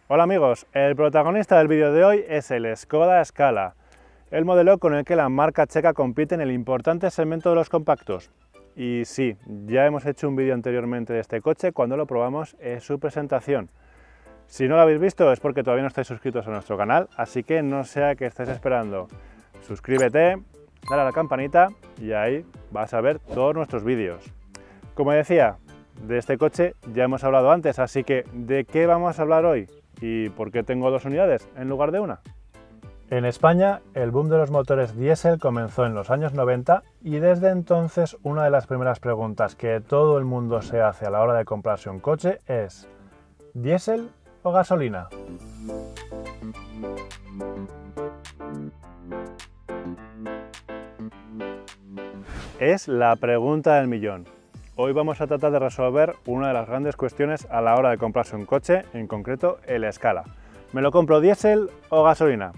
Hola amigos, el protagonista del vídeo de hoy es el Škoda Scala, el modelo con el que la marca checa compite en el importante segmento de los compactos. Y sí, ya hemos hecho un vídeo anteriormente de este coche cuando lo probamos en su presentación. Si no lo habéis visto es porque todavía no estáis suscritos a nuestro canal, así que no sea que estéis esperando. Suscríbete, dale a la campanita y ahí vas a ver todos nuestros vídeos. Como decía, de este coche ya hemos hablado antes, así que ¿de qué vamos a hablar hoy? ¿Y por qué tengo dos unidades en lugar de una? En España, el boom de los motores diésel comenzó en los años 90 y desde entonces una de las primeras preguntas que todo el mundo se hace a la hora de comprarse un coche es ¿diésel o gasolina? Es la pregunta del millón. Hoy vamos a tratar de resolver una de las grandes cuestiones a la hora de comprarse un coche, en concreto el Scala. ¿Me lo compro diésel o gasolina?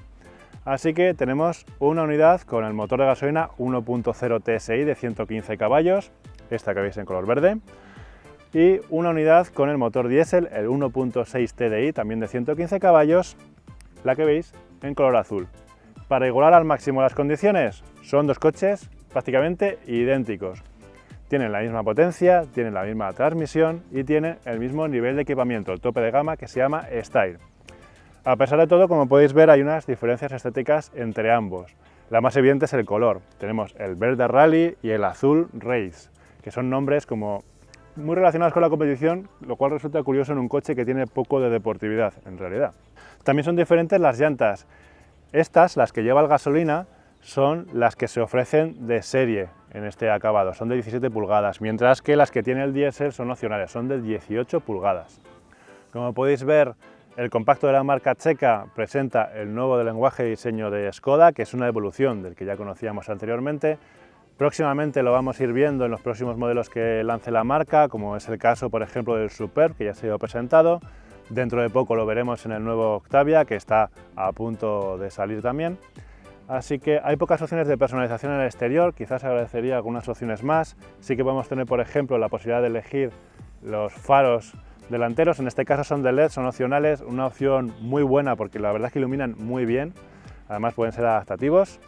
Así que tenemos una unidad con el motor de gasolina 1.0 TSI de 115 caballos, esta que veis en color verde, y una unidad con el motor diésel, el 1.6 TDI, también de 115 caballos, la que veis en color azul. Para igualar al máximo las condiciones, son dos coches prácticamente idénticos. Tienen la misma potencia, tienen la misma transmisión y tienen el mismo nivel de equipamiento, el tope de gama que se llama Style. A pesar de todo, como podéis ver, hay unas diferencias estéticas entre ambos. La más evidente es el color. Tenemos el verde Rally y el azul Race, que son nombres como muy relacionados con la competición, lo cual resulta curioso en un coche que tiene poco de deportividad, en realidad. También son diferentes las llantas. Estas, las que lleva el gasolina, son las que se ofrecen de serie en este acabado, son de 17 pulgadas, mientras que las que tiene el diésel son opcionales, son de 18 pulgadas. Como podéis ver, el compacto de la marca checa presenta el nuevo lenguaje de diseño de Škoda, que es una evolución del que ya conocíamos anteriormente. Próximamente lo vamos a ir viendo en los próximos modelos que lance la marca, como es el caso, por ejemplo, del Superb, que ya ha sido presentado. Dentro de poco lo veremos en el nuevo Octavia, que está a punto de salir también. Así que hay pocas opciones de personalización en el exterior, quizás agradecería algunas opciones más. Sí que podemos tener, por ejemplo, la posibilidad de elegir los faros delanteros, en este caso son de LED, son opcionales, una opción muy buena porque la verdad es que iluminan muy bien, además pueden ser adaptativos.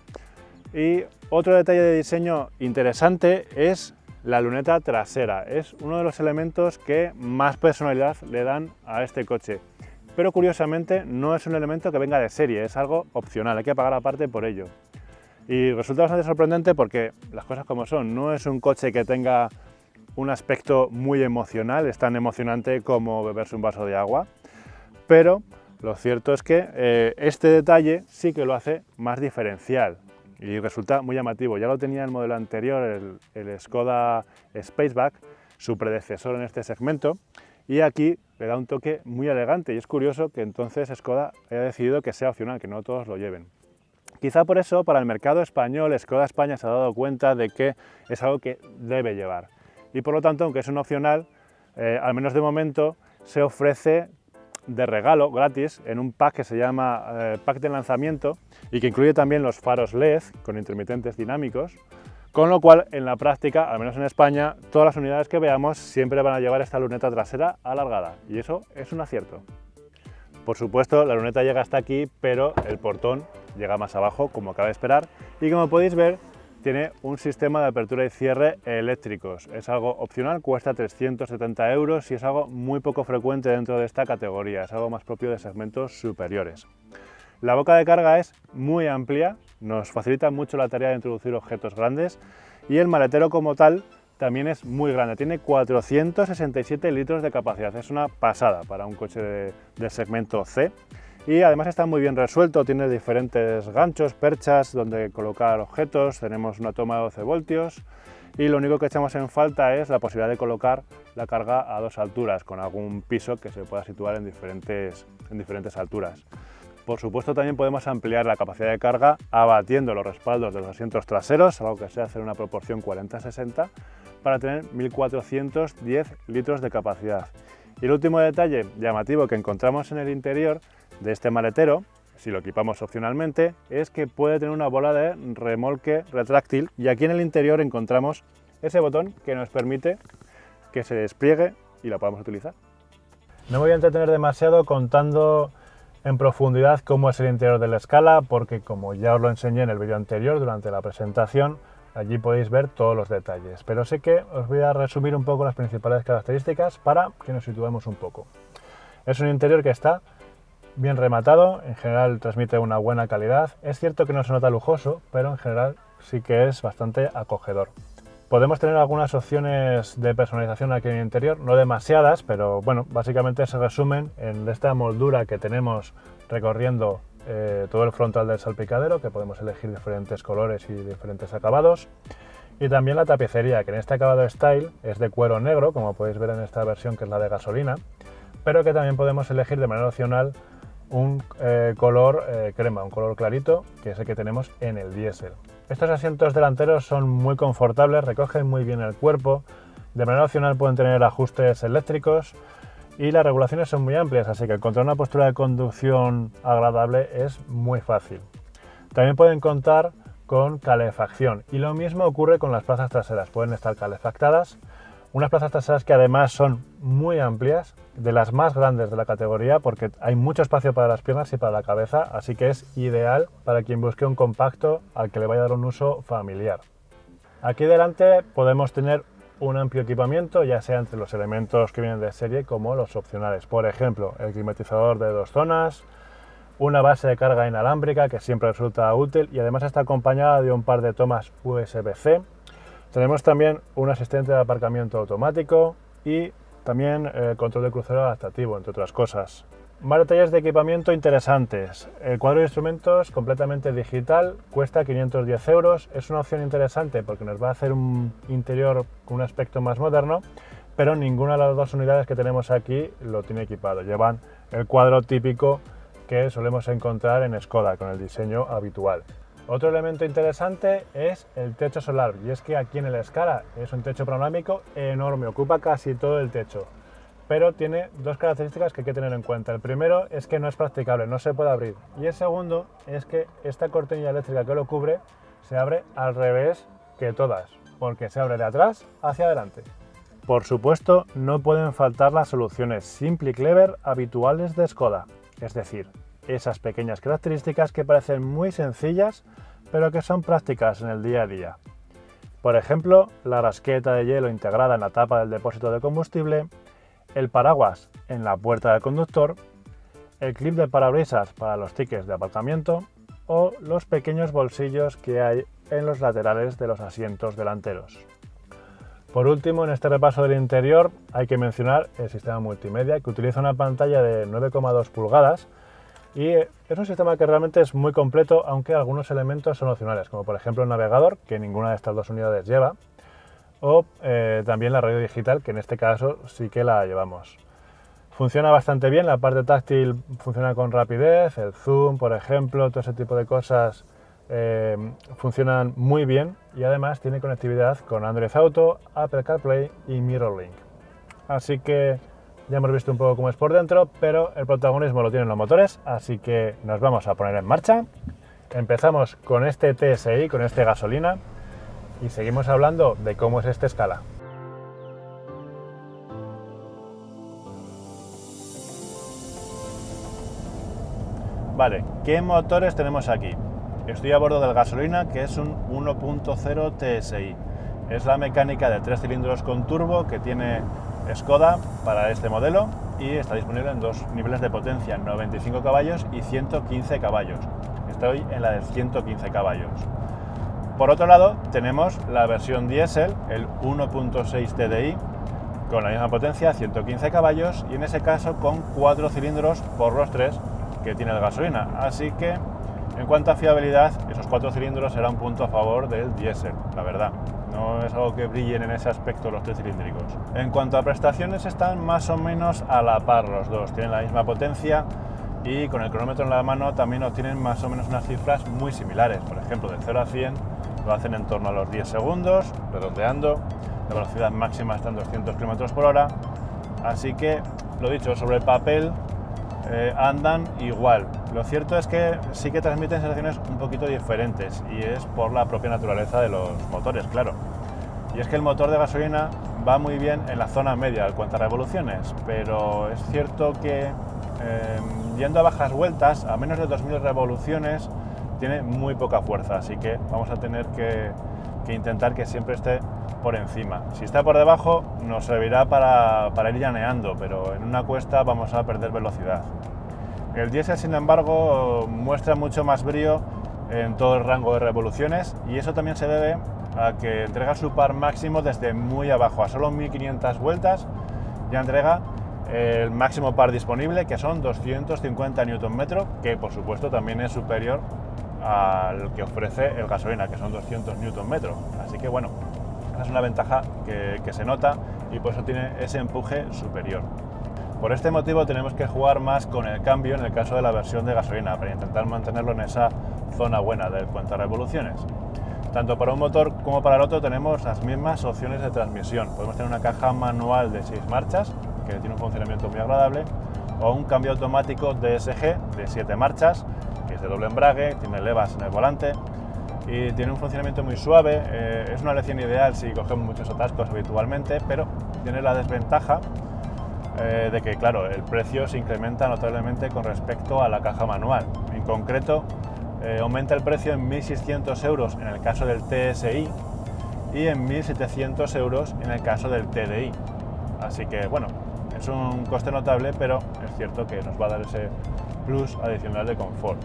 Y otro detalle de diseño interesante es la luneta trasera, es uno de los elementos que más personalidad le dan a este coche. Pero curiosamente no es un elemento que venga de serie, es algo opcional, hay que pagar aparte por ello. Y resulta bastante sorprendente porque las cosas como son, no es un coche que tenga un aspecto muy emocional, es tan emocionante como beberse un vaso de agua, pero lo cierto es que este detalle sí que lo hace más diferencial y resulta muy llamativo. Ya lo tenía el modelo anterior, el Škoda Spaceback, su predecesor en este segmento, y aquí le da un toque muy elegante y es curioso que entonces Škoda haya decidido que sea opcional, que no todos lo lleven. Quizá por eso para el mercado español Škoda España se ha dado cuenta de que es algo que debe llevar y por lo tanto, aunque es un opcional, al menos de momento se ofrece de regalo gratis en un pack que se llama pack de lanzamiento y que incluye también los faros LED con intermitentes dinámicos. Con lo cual, en la práctica, al menos en España, todas las unidades que veamos siempre van a llevar esta luneta trasera alargada y eso es un acierto. Por supuesto, la luneta llega hasta aquí, pero el portón llega más abajo, como cabe esperar, y como podéis ver, tiene un sistema de apertura y cierre eléctricos. Es algo opcional, cuesta 370 € y es algo muy poco frecuente dentro de esta categoría, es algo más propio de segmentos superiores. La boca de carga es muy amplia, nos facilita mucho la tarea de introducir objetos grandes y el maletero como tal también es muy grande, tiene 467 litros de capacidad, es una pasada para un coche de segmento C y además está muy bien resuelto, tiene diferentes ganchos, perchas donde colocar objetos, tenemos una toma de 12 voltios y lo único que echamos en falta es la posibilidad de colocar la carga a dos alturas con algún piso que se pueda situar en diferentes alturas. Por supuesto, también podemos ampliar la capacidad de carga abatiendo los respaldos de los asientos traseros, algo que se hace en una proporción 40-60, para tener 1410 litros de capacidad. Y el último detalle llamativo que encontramos en el interior de este maletero, si lo equipamos opcionalmente, es que puede tener una bola de remolque retráctil y aquí en el interior encontramos ese botón que nos permite que se despliegue y la podamos utilizar. No me voy a entretener demasiado contando en profundidad cómo es el interior de la Scala, porque como ya os lo enseñé en el vídeo anterior durante la presentación, allí podéis ver todos los detalles. Pero sí que os voy a resumir un poco las principales características para que nos situemos un poco. Es un interior que está bien rematado, en general transmite una buena calidad. Es cierto que no se nota lujoso, pero en general sí que es bastante acogedor. Podemos tener algunas opciones de personalización aquí en el interior, no demasiadas, pero bueno, básicamente se resumen en esta moldura que tenemos recorriendo todo el frontal del salpicadero, que podemos elegir diferentes colores y diferentes acabados. Y también la tapicería, que en este acabado Style es de cuero negro, como podéis ver en esta versión que es la de gasolina, pero que también podemos elegir de manera opcional un color crema, un color clarito, que es el que tenemos en el diésel. Estos asientos delanteros son muy confortables, recogen muy bien el cuerpo, de manera opcional pueden tener ajustes eléctricos y las regulaciones son muy amplias, así que encontrar una postura de conducción agradable es muy fácil. También pueden contar con calefacción y lo mismo ocurre con las plazas traseras, pueden estar calefactadas. Unas plazas traseras que además son muy amplias, de las más grandes de la categoría, porque hay mucho espacio para las piernas y para la cabeza, así que es ideal para quien busque un compacto al que le vaya a dar un uso familiar. Aquí delante podemos tener un amplio equipamiento, ya sea entre los elementos que vienen de serie como los opcionales. Por ejemplo, el climatizador de 2 zonas, una base de carga inalámbrica que siempre resulta útil y además está acompañada de un par de tomas USB-C. Tenemos también un asistente de aparcamiento automático y también control de crucero adaptativo, entre otras cosas. Más detalles de equipamiento interesantes. El cuadro de instrumentos completamente digital, cuesta 510 euros. Es una opción interesante porque nos va a hacer un interior con un aspecto más moderno, pero ninguna de las dos unidades que tenemos aquí lo tiene equipado. Llevan el cuadro típico que solemos encontrar en Skoda, con el diseño habitual. Otro elemento interesante es el techo solar, y es que aquí en el Scala es un techo panorámico enorme, ocupa casi todo el techo, pero tiene dos características que hay que tener en cuenta. El primero es que no es practicable, no se puede abrir, y el segundo es que esta cortinilla eléctrica que lo cubre se abre al revés que todas, porque se abre de atrás hacia adelante. Por supuesto, no pueden faltar las soluciones Simple y Clever habituales de Skoda, es decir, esas pequeñas características que parecen muy sencillas, pero que son prácticas en el día a día. Por ejemplo, la rasqueta de hielo integrada en la tapa del depósito de combustible, el paraguas en la puerta del conductor, el clip de parabrisas para los tickets de aparcamiento o los pequeños bolsillos que hay en los laterales de los asientos delanteros. Por último, en este repaso del interior hay que mencionar el sistema multimedia, que utiliza una pantalla de 9,2 pulgadas y es un sistema que realmente es muy completo, aunque algunos elementos son opcionales, como por ejemplo el navegador, que ninguna de estas dos unidades lleva, o también la radio digital, que en este caso sí que la llevamos. Funciona bastante bien, la parte táctil funciona con rapidez, el zoom, por ejemplo, todo ese tipo de cosas funcionan muy bien y además tiene conectividad con Android Auto, Apple CarPlay y MirrorLink. Así que ya hemos visto un poco cómo es por dentro, pero el protagonismo lo tienen los motores, así que nos vamos a poner en marcha. Empezamos con este TSI, con este gasolina, y seguimos hablando de cómo es este Scala. Vale, ¿qué motores tenemos aquí? Estoy a bordo del gasolina, que es un 1.0 TSI. Es la mecánica de 3 cilindros con turbo que tiene Skoda para este modelo y está disponible en dos niveles de potencia, 95 caballos y 115 caballos. Estoy en la de 115 caballos. Por otro lado, tenemos la versión diésel, el 1.6 TDI, con la misma potencia, 115 caballos, y en ese caso con 4 cilindros por los 3 que tiene el gasolina. Así que, en cuanto a fiabilidad, esos 4 cilindros serán un punto a favor del diésel, la verdad. No es algo que brillen en ese aspecto los 3 cilíndricos. En cuanto a prestaciones, están más o menos a la par los dos. Tienen la misma potencia y con el cronómetro en la mano también obtienen más o menos unas cifras muy similares. Por ejemplo, del 0 a 100 lo hacen en torno a los 10 segundos, redondeando. La velocidad máxima está en 200 km por hora. Así que, lo dicho, sobre el papel andan igual. Lo cierto es que sí que transmiten sensaciones un poquito diferentes y es por la propia naturaleza de los motores, claro. Y es que el motor de gasolina va muy bien en la zona media del cuenta revoluciones, pero es cierto que yendo a bajas vueltas, a menos de 2000 revoluciones, tiene muy poca fuerza, así que vamos a tener que intentar que siempre esté por encima. Si está por debajo nos servirá para ir llaneando, pero en una cuesta vamos a perder velocidad. El diésel, sin embargo, muestra mucho más brío en todo el rango de revoluciones, y eso también se debe a que entrega su par máximo desde muy abajo. A solo 1500 vueltas ya entrega el máximo par disponible, que son 250 Nm, que por supuesto también es superior al que ofrece el gasolina, que son 200 Nm. Así que bueno, esa es una ventaja que se nota, y por eso tiene ese empuje superior. Por este motivo tenemos que jugar más con el cambio en el caso de la versión de gasolina, para intentar mantenerlo en esa zona buena del cuenta revoluciones. Tanto para un motor como para el otro tenemos las mismas opciones de transmisión. Podemos tener una caja manual de 6 marchas, que tiene un funcionamiento muy agradable, o un cambio automático DSG de 7 marchas, que es de doble embrague, tiene levas en el volante y tiene un funcionamiento muy suave. Es una elección ideal si cogemos muchos atascos habitualmente, pero tiene la desventaja de que, claro, el precio se incrementa notablemente con respecto a la caja manual. En concreto, aumenta el precio en 1.600 euros en el caso del TSI y en 1.700 euros en el caso del TDI. Así que, bueno, es un coste notable, pero es cierto que nos va a dar ese plus adicional de confort.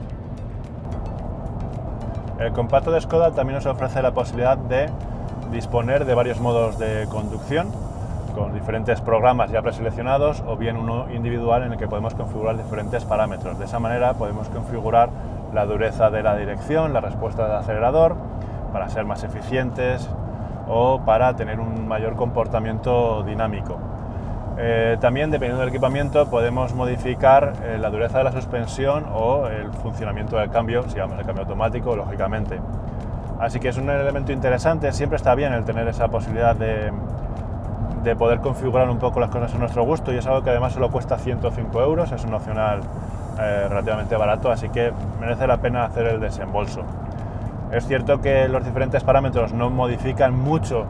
El compacto de Škoda también nos ofrece la posibilidad de disponer de varios modos de conducción, con diferentes programas ya preseleccionados, o bien uno individual en el que podemos configurar diferentes parámetros. De esa manera podemos configurar la dureza de la dirección, la respuesta del acelerador, para ser más eficientes o para tener un mayor comportamiento dinámico. También, dependiendo del equipamiento, podemos modificar la dureza de la suspensión o el funcionamiento del cambio, si llevamos el cambio automático, lógicamente. Así que es un elemento interesante. Siempre está bien el tener esa posibilidad de poder configurar un poco las cosas a nuestro gusto, y es algo que además solo cuesta 105 euros, es un opcional relativamente barato, así que merece la pena hacer el desembolso. Es cierto que los diferentes parámetros no modifican mucho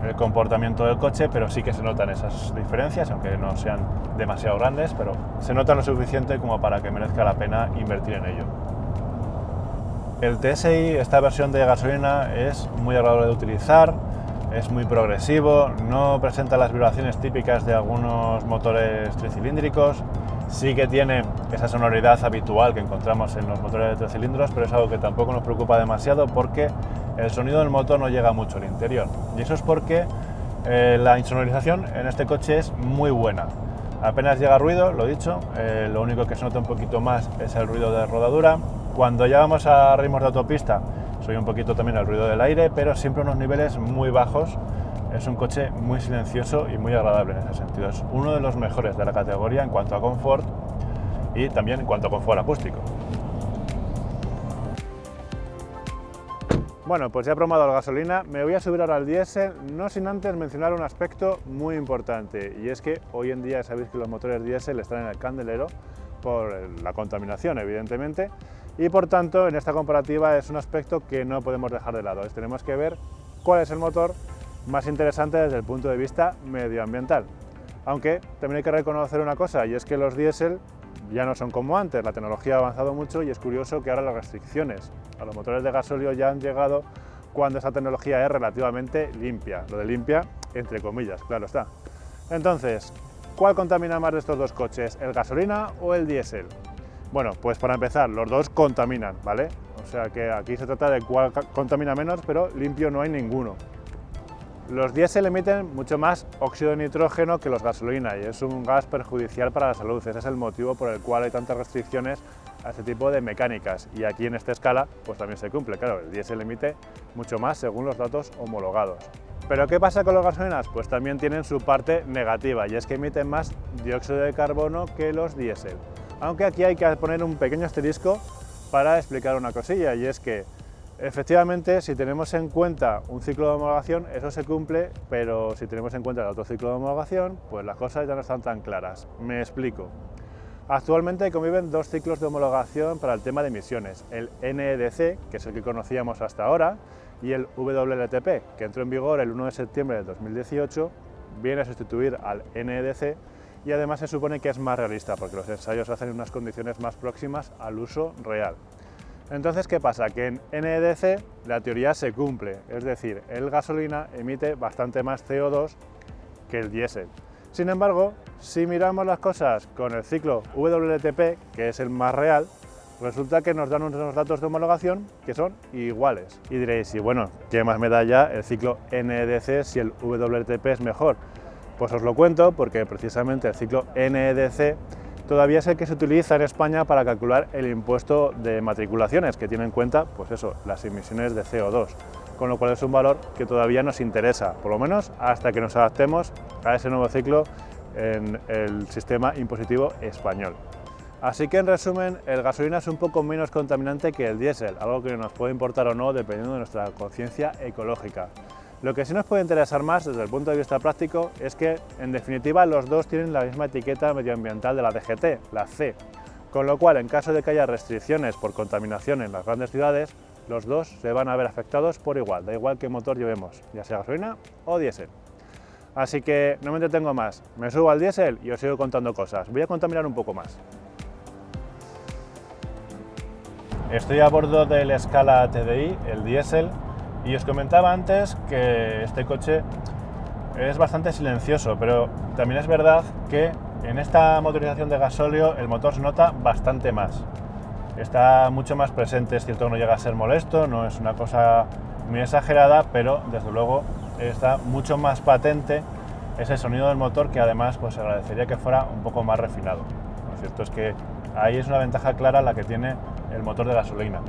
el comportamiento del coche, pero sí que se notan esas diferencias, aunque no sean demasiado grandes, pero se notan lo suficiente como para que merezca la pena invertir en ello. El TSI, esta versión de gasolina, es muy agradable de utilizar, es muy progresivo, no presenta las vibraciones típicas de algunos motores tricilíndricos. Sí que tiene esa sonoridad habitual que encontramos en los motores de 3 cilindros, pero es algo que tampoco nos preocupa demasiado, porque el sonido del motor no llega mucho al interior. Y eso es porque la insonorización en este coche es muy buena. Apenas llega ruido, lo dicho, lo único que se nota un poquito más es el ruido de rodadura. Cuando ya vamos a ritmos de autopista, soy un poquito también el ruido del aire, pero siempre unos niveles muy bajos. Es un coche muy silencioso y muy agradable en ese sentido. Es uno de los mejores de la categoría en cuanto a confort y también en cuanto a confort acústico. Bueno, pues ya he probado la gasolina, me voy a subir ahora al diésel, no sin antes mencionar un aspecto muy importante, y es que hoy en día sabéis que los motores diésel están en el candelero por la contaminación, evidentemente, y por tanto en esta comparativa es un aspecto que no podemos dejar de lado. Tenemos que ver cuál es el motor más interesante desde el punto de vista medioambiental. Aunque también hay que reconocer una cosa, y es que los diésel ya no son como antes, la tecnología ha avanzado mucho, y es curioso que ahora las restricciones a los motores de gasóleo ya han llegado cuando esa tecnología es relativamente limpia. Lo de limpia, entre comillas, claro está. Entonces, ¿cuál contamina más de estos dos coches, el gasolina o el diésel? Bueno, pues para empezar, los dos contaminan, ¿vale? O sea que aquí se trata de cuál contamina menos, pero limpio no hay ninguno. Los diésel emiten mucho más óxido de nitrógeno que los gasolina, y es un gas perjudicial para la salud. Ese es el motivo por el cual hay tantas restricciones a este tipo de mecánicas, y aquí en esta escala pues también se cumple. Claro, el diésel emite mucho más según los datos homologados. ¿Pero qué pasa con los gasolinas? Pues también tienen su parte negativa, y es que emiten más dióxido de carbono que los diésel. Aunque aquí hay que poner un pequeño asterisco para explicar una cosilla, y es que efectivamente, si tenemos en cuenta un ciclo de homologación, eso se cumple, pero si tenemos en cuenta el otro ciclo de homologación, pues las cosas ya no están tan claras. Me explico. Actualmente conviven dos ciclos de homologación para el tema de emisiones, el NEDC, que es el que conocíamos hasta ahora, y el WLTP, que entró en vigor el 1 de septiembre de 2018 viene a sustituir al NEDC y además se supone que es más realista porque los ensayos se hacen en unas condiciones más próximas al uso real. Entonces, ¿qué pasa? Que en NEDC la teoría se cumple, es decir, el gasolina emite bastante más CO2 que el diésel. Sin embargo, si miramos las cosas con el ciclo WLTP, que es el más real, resulta que nos dan unos datos de homologación que son iguales. Y diréis, y bueno, ¿qué más me da ya el ciclo NEDC si el WLTP es mejor? Pues os lo cuento porque precisamente el ciclo NEDC todavía es el que se utiliza en España para calcular el impuesto de matriculaciones, que tiene en cuenta, pues eso, las emisiones de CO2, con lo cual es un valor que todavía nos interesa, por lo menos hasta que nos adaptemos a ese nuevo ciclo en el sistema impositivo español. Así que en resumen, el gasolina es un poco menos contaminante que el diésel, algo que nos puede importar o no dependiendo de nuestra conciencia ecológica. Lo que sí nos puede interesar más desde el punto de vista práctico es que, en definitiva, los dos tienen la misma etiqueta medioambiental de la DGT, la C, con lo cual, en caso de que haya restricciones por contaminación en las grandes ciudades, los dos se van a ver afectados por igual, da igual qué motor llevemos, ya sea gasolina o diésel. Así que no me entretengo más, me subo al diésel y os sigo contando cosas. Voy a contaminar un poco más. Estoy a bordo del Scala TDI, el diésel, y os comentaba antes que este coche es bastante silencioso, pero también es verdad que en esta motorización de gasóleo el motor se nota bastante más. Está mucho más presente, es cierto que no llega a ser molesto, no es una cosa muy exagerada, pero desde luego está mucho más patente ese sonido del motor que además pues se agradecería que fuera un poco más refinado. Lo cierto es que ahí es una ventaja clara la que tiene el motor de gasolina,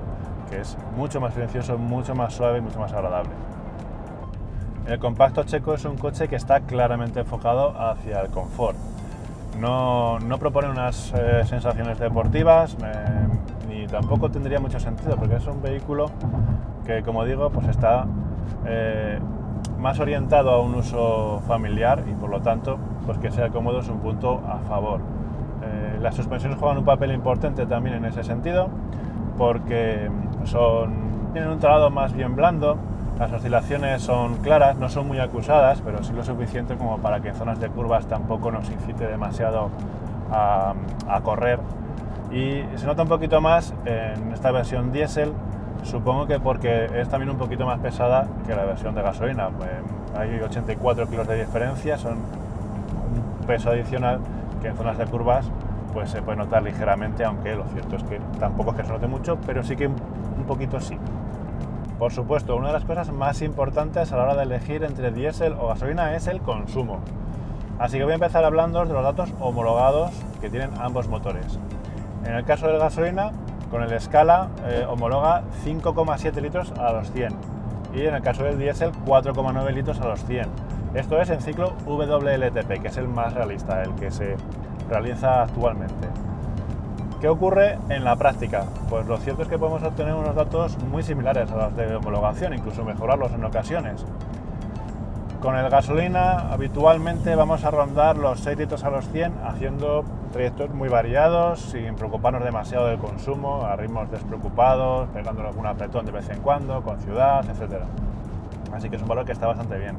que es mucho más silencioso, mucho más suave y mucho más agradable. El compacto checo es un coche que está claramente enfocado hacia el confort. No propone unas sensaciones deportivas, ni tampoco tendría mucho sentido, porque es un vehículo que, como digo, pues está más orientado a un uso familiar y por lo tanto, pues que sea cómodo es un punto a favor. Las suspensiones juegan un papel importante también en ese sentido, porque tienen un traslado más bien blando, las oscilaciones son claras, no son muy acusadas, pero sí lo suficiente como para que en zonas de curvas tampoco nos incite demasiado a correr. Y se nota un poquito más en esta versión diésel, supongo que porque es también un poquito más pesada que la versión de gasolina. Hay 84 kilos de diferencia, son un peso adicional que en zonas de curvas pues se puede notar ligeramente, aunque lo cierto es que tampoco es que se note mucho, pero sí que un poquito sí. Por supuesto, una de las cosas más importantes a la hora de elegir entre diésel o gasolina es el consumo. Así que voy a empezar hablando de los datos homologados que tienen ambos motores. En el caso de la gasolina, con el Scala homologa 5,7 litros a los 100 y en el caso del diésel 4,9 litros a los 100. Esto es en ciclo WLTP, que es el más realista, el que se realiza actualmente. ¿Qué ocurre en la práctica? Pues lo cierto es que podemos obtener unos datos muy similares a los de homologación, incluso mejorarlos en ocasiones. Con el gasolina habitualmente vamos a rondar los 6 litros a los 100 haciendo trayectos muy variados, sin preocuparnos demasiado del consumo, a ritmos despreocupados, pegándole algún apretón de vez en cuando, con ciudad, etc. Así que es un valor que está bastante bien.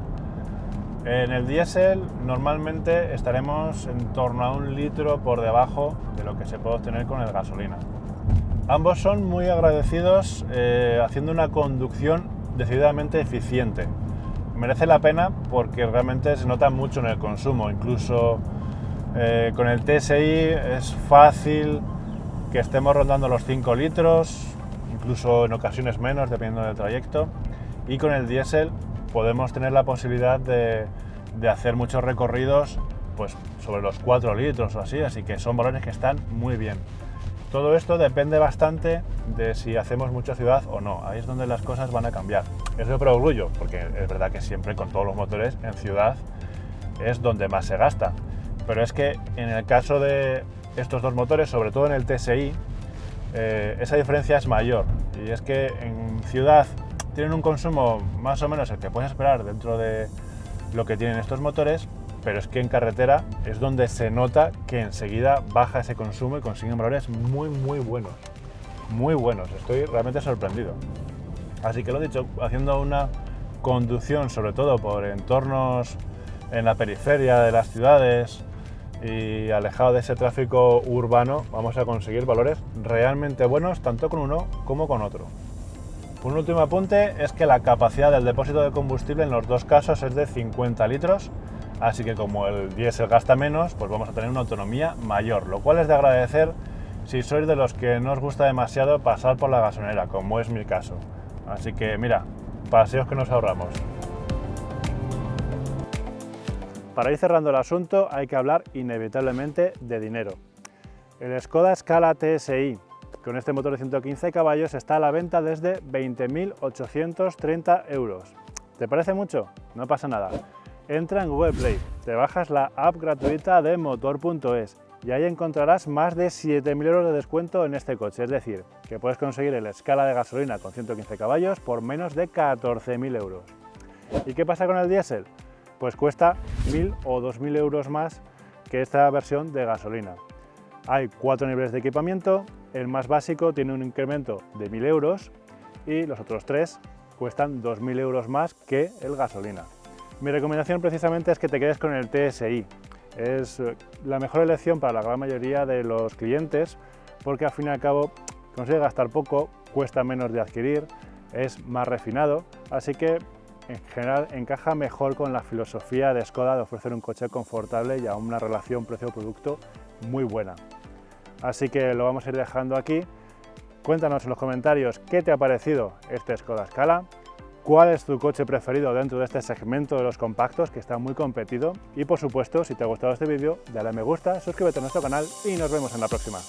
En el diésel normalmente estaremos en torno a 1 litro por debajo de lo que se puede obtener con el gasolina. Ambos son muy agradecidos haciendo una conducción decididamente eficiente. Merece la pena porque realmente se nota mucho en el consumo, incluso con el TSI es fácil que estemos rondando los 5 litros, incluso en ocasiones menos dependiendo del trayecto, y con el diésel podemos tener la posibilidad de hacer muchos recorridos pues sobre los 4 litros o así que son valores que están muy bien. Todo esto depende bastante de si hacemos mucha ciudad o no, ahí es donde las cosas van a cambiar. Eso por orgullo, porque es verdad que siempre con todos los motores en ciudad es donde más se gasta, pero es que en el caso de estos dos motores, sobre todo en el TSI, esa diferencia es mayor, y es que en ciudad tienen un consumo más o menos el que puedes esperar dentro de lo que tienen estos motores, pero es que en carretera es donde se nota que enseguida baja ese consumo y consiguen valores muy buenos, muy buenos. Estoy realmente sorprendido. Así que lo dicho, haciendo una conducción sobre todo por entornos en la periferia de las ciudades y alejado de ese tráfico urbano, vamos a conseguir valores realmente buenos tanto con uno como con otro. Un último apunte es que la capacidad del depósito de combustible en los dos casos es de 50 litros, así que como el diésel gasta menos, pues vamos a tener una autonomía mayor, lo cual es de agradecer si sois de los que no os gusta demasiado pasar por la gasolinera, como es mi caso. Así que mira, paseos que nos ahorramos. Para ir cerrando el asunto hay que hablar inevitablemente de dinero. El Skoda Scala TSI con este motor de 115 caballos está a la venta desde 20.830 euros. ¿Te parece mucho? No pasa nada. Entra en Google Play, te bajas la app gratuita de motor.es y ahí encontrarás más de 7.000 euros de descuento en este coche, es decir, que puedes conseguir el Scala de gasolina con 115 caballos por menos de 14.000 euros. ¿Y qué pasa con el diésel? Pues cuesta 1.000 o 2.000 euros más que esta versión de gasolina. Hay 4 niveles de equipamiento, el más básico tiene un incremento de 1.000 euros y los otros 3 cuestan 2.000 euros más que el gasolina. Mi recomendación precisamente es que te quedes con el TSI. Es la mejor elección para la gran mayoría de los clientes porque al fin y al cabo consigue gastar poco, cuesta menos de adquirir, es más refinado, así que en general encaja mejor con la filosofía de Skoda de ofrecer un coche confortable y a una relación precio-producto muy buena. Así que lo vamos a ir dejando aquí. Cuéntanos en los comentarios qué te ha parecido este Skoda Scala, cuál es tu coche preferido dentro de este segmento de los compactos que está muy competido y por supuesto si te ha gustado este vídeo dale a me gusta, suscríbete a nuestro canal y nos vemos en la próxima.